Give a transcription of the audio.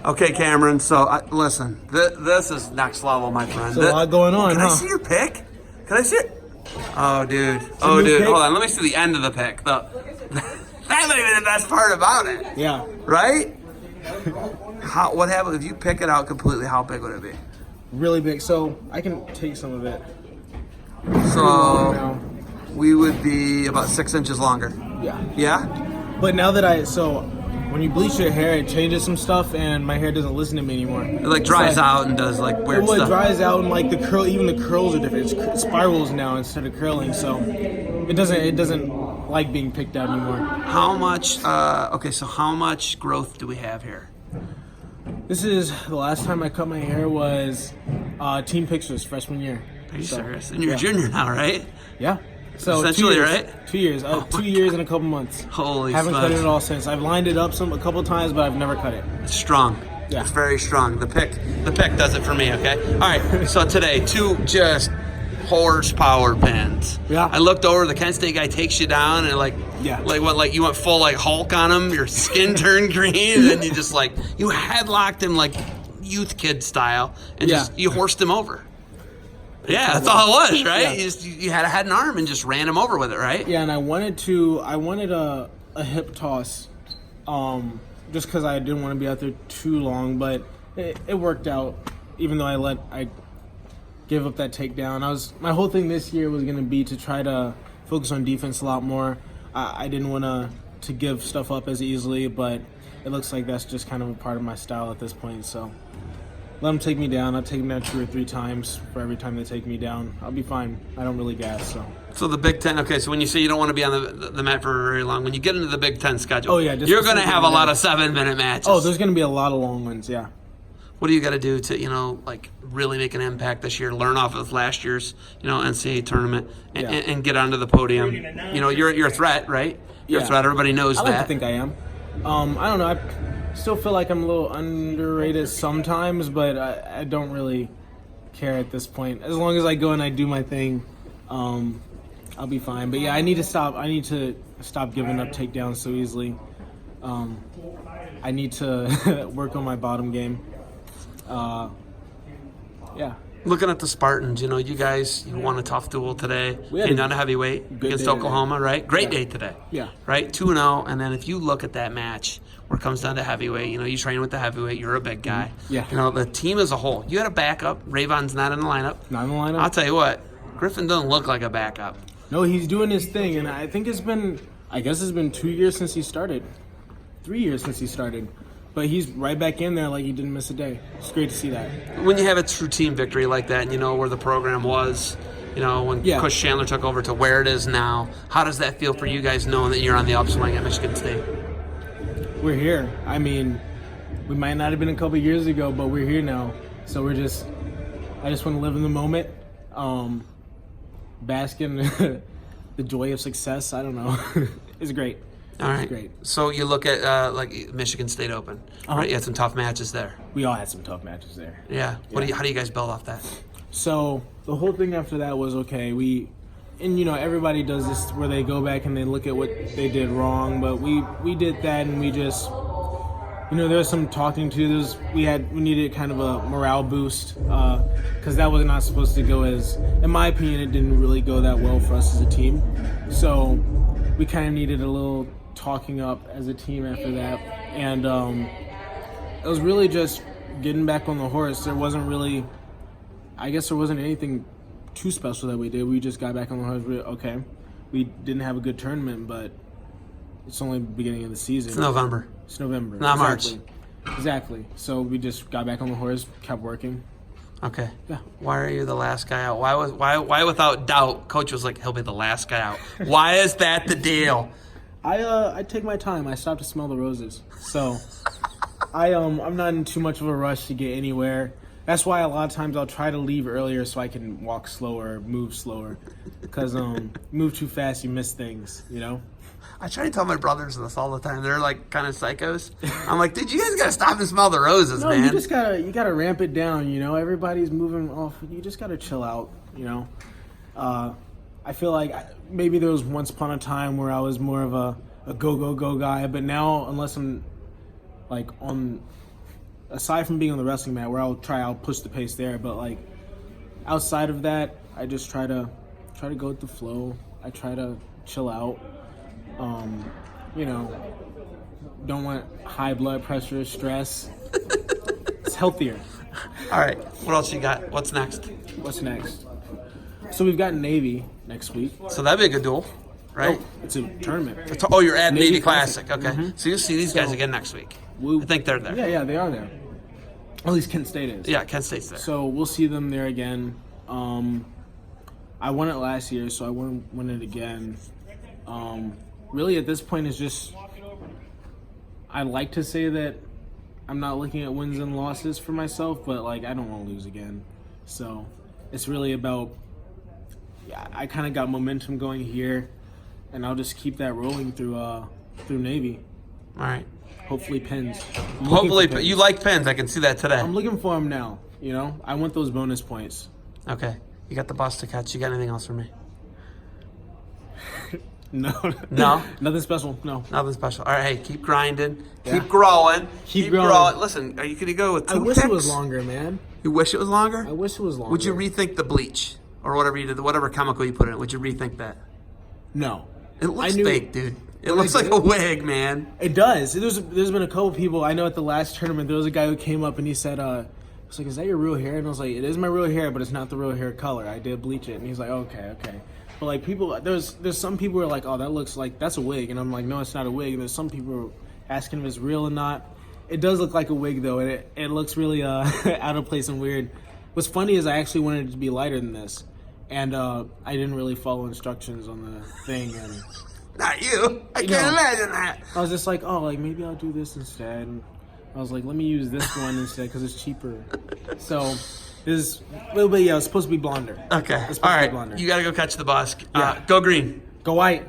Okay, Cameron. So listen, this is next level, my friend. There's a lot going on. Can I see your pick? Can I see it? Oh, dude. Oh, dude. Pick? Hold on. Let me see the end of the pick. That might be the best part about it. Yeah. Right? What happens if you pick it out completely? How big would it be? Really big. So I can take some of it. So we would be about 6 inches longer. Yeah. Yeah? But now that when you bleach your hair, it changes some stuff, and my hair doesn't listen to me anymore. It like dries out and does like weird stuff. It dries out, and like even the curls are different. It spirals now instead of curling, so it doesn't like being picked out anymore. How much? So how much growth do we have here? This is the last time I cut my hair was team pictures freshman year. Are you serious? And you're a junior now, right? Yeah. So essentially, 2 years, right? 2 years. 2 years and a couple months. Holy Haven't smokes. cut it at all since. I've lined it up a couple times, but I've never cut it. It's strong. Yeah. It's very strong. The pick does it for me, okay? All right, so today, 2 just horsepower pins. Yeah. I looked over, the Kent State guy takes you down and you went full like Hulk on him, your skin turned green, and then you just you headlocked him like youth kid style and you horsed him over. Yeah, that's all it was, right? Yeah. You had an arm and just ran him over with it, right? Yeah, and I wanted a hip toss, just because I didn't want to be out there too long, but it worked out. Even though I gave up that takedown, my whole thing this year was going to be to try to focus on defense a lot more. I didn't want to give stuff up as easily, but it looks like that's just kind of a part of my style at this point. So let them take me down. I'll take them down 2 or 3 times for every time they take me down. I'll be fine. I don't really gas. So the Big Ten, okay, so when you say you don't want to be on the mat for very long, when you get into the Big Ten schedule, you're going to have a lot of 7-minute matches. Oh, there's going to be a lot of long ones, yeah. What do you got to do to, really make an impact this year, learn off of last year's, NCAA tournament, and get onto the podium? You're a threat, right? You're a threat. Everybody knows that. I like to think I am. I don't know. I still feel like I'm a little underrated sometimes, but I don't really care at this point. As long as I go and I do my thing, I'll be fine. But yeah, I need to stop giving up takedowns so easily. I need to work on my bottom game. Yeah. Looking at the Spartans, you guys, you won a tough duel today. Came down to heavyweight against Oklahoma, right? Great day today. Yeah. Right? 2-0. And then if you look at that match where it comes down to heavyweight, you train with the heavyweight, you're a big guy. Yeah. The team as a whole. You had a backup. Rayvon's not in the lineup. Not in the lineup? I'll tell you what, Griffin doesn't look like a backup. No, he's doing his thing, and I think it's been 2 years since he started. 3 years since he started. But he's right back in there like he didn't miss a day. It's great to see that. When you have a true team victory like that, and you know where the program was, when Coach Chandler took over to where it is now, how does that feel for you guys knowing that you're on the upswing at Michigan State? We're here. I mean, we might not have been a couple years ago, but we're here now. So I just want to live in the moment, bask in the joy of success. I don't know. It's great. All right. Great. So you look at Michigan State Open, right? You had some tough matches there. We all had some tough matches there. Yeah. How do you guys build off that? So the whole thing after that was okay. Everybody does this where they go back and they look at what they did wrong, but we did that and we just, there was some talking to. We needed kind of a morale boost because that was not supposed to go in my opinion, it didn't really go that well for us as a team. So we kind of needed a little talking up as a team after that, and it was really just getting back on the horse. There wasn't anything too special that we did. We just got back on the horse. Okay, we didn't have a good tournament, but it's only the beginning of the season. It's November. Not March. Exactly. So we just got back on the horse, kept working. Okay. Yeah. Why are you the last guy out? Why without doubt, Coach was like, he'll be the last guy out. Why is that the deal? I take my time. I stop to smell the roses. So I'm not in too much of a rush to get anywhere. That's why a lot of times I'll try to leave earlier so I can walk slower, move slower. Because move too fast, you miss things, I try to tell my brothers this all the time. They're like kind of psychos. I'm like, dude, you guys gotta stop and smell the roses, man. You gotta ramp it down. Everybody's moving off. You just gotta chill out. I feel like maybe there was once upon a time where I was more of a go guy, but now unless I'm like on aside from being on the wrestling mat, where I'll push the pace there, but like outside of that, I just try to go with the flow. I try to chill out. You know, don't want high blood pressure, stress. It's healthier. All right. What else you got? What's next? What's next? So we've got Navy next week. So that'd be a good duel, right? Oh, it's a tournament. Oh, you're at Navy Classic. Okay. Mm-hmm. So you'll see these guys again next week. I think they're there. Yeah, they are there. At least Kent State is. Yeah, Kent State's there. So we'll see them there again. I won it last year, so I want to win it again. Really, at this point, it's just I like to say that I'm not looking at wins and losses for myself, but like I don't want to lose again. So it's really about I kind of got momentum going here, and I'll just keep that rolling through Navy. All right. Hopefully pins. Hopefully pins. You like pins. I can see that today. I'm looking for them now. You know, I want those bonus points. Okay. You got the bus to catch. You got anything else for me? No. Nothing special. No. Nothing special. All right. Hey, keep grinding. Yeah. Keep growing. Keep growing. Listen, are you going to go with 2 I wish picks? It was longer, man. You wish it was longer? I wish it was longer. Would you rethink the bleach or whatever you did, whatever chemical you put in it? Would you rethink that? No. It looks fake, dude. It looks like a wig, man. It does. There's been a couple people I know at the last tournament. There was a guy who came up and he said, "I was like, is that your real hair?" And I was like, "It is my real hair, but it's not the real hair color. I did bleach it." And he's like, "Okay." But like people, there's some people who are like, "Oh, that looks like that's a wig," and I'm like, "No, it's not a wig." And there's some people asking if it's real or not. It does look like a wig though, and it looks really out of place and weird. What's funny is I actually wanted it to be lighter than this, and I didn't really follow instructions on the thing and. Not you. I can't imagine that. I was just like, oh, like maybe I'll do this instead. And I was like, let me use this one instead because it's cheaper. So it's a little bit, it's supposed to be blonder. Okay. All right. You got to go catch the bus. Go green. Go white.